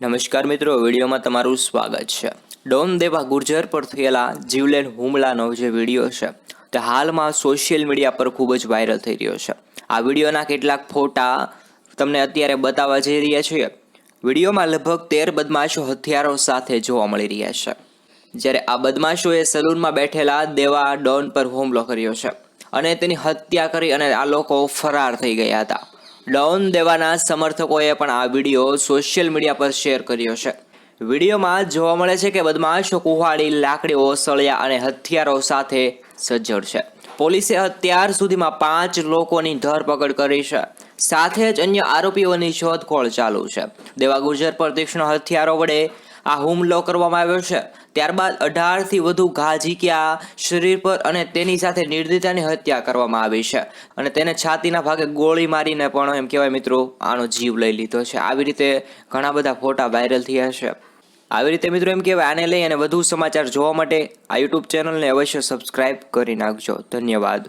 નમસ્કાર મિત્રો, વિડીયોમાં તમારું સ્વાગત છે। ડોન દેવા ગુર્જર પર થયેલા જીવલેણ હુમલાનો જે વિડીયો છે તે હાલમાં સોશિયલ મીડિયા પર ખૂબ જ વાયરલ થઈ રહ્યો છે। આ વિડીયોના કેટલાક ફોટા તમને અત્યારે બતાવવા જઈ રહ્યા છીએ। વિડીયોમાં લગભગ 13 બદમાશો હથિયારો સાથે જોવા મળી રહ્યા છે, જ્યારે આ બદમાશોએ સલૂનમાં બેઠેલા દેવા ડોન પર હુમલો કર્યો છે અને તેની હત્યા કરી અને આ લોકો ફરાર થઈ ગયા હતા। ડોન દેવાના સમર્થકોએ પણ આ વિડીયો સોશિયલ મીડિયા પર શેર કર્યો છે। વિડીયોમાં જોવા મળે છે કે બદમાશો કુહાડી, લાકડીઓ, સળિયા અને હથિયારો સાથે સજ્જડ છે। પોલીસે અત્યાર સુધીમાં 5 લોકોની ધરપકડ કરી છે, સાથે જ અન્ય આરોપીઓની શોધખોળ ચાલુ છે। દેવા ગુર્જર પર તીક્ષ્ણ હથિયારો વડે આ હુમલો કરવામાં આવ્યો છે। ત્યારબાદ 18થી વધુ ઘા ઝીક્યા શરીર પર અને તેની સાથે નિર્દયતાની હત્યા કરવામાં આવી છે અને તેને છાતીના ભાગે ગોળી મારીને પણ એમ કહેવાય મિત્રો આનો જીવ લઈ લીધો છે। આવી રીતે ઘણા બધા ફોટા વાયરલ થયા છે। આવી રીતે મિત્રો એમ કહેવાય આને લઈ અને વધુ સમાચાર જોવા માટે આ યુટ્યુબ ચેનલને અવશ્ય સબસ્ક્રાઇબ કરી નાખજો। ધન્યવાદ।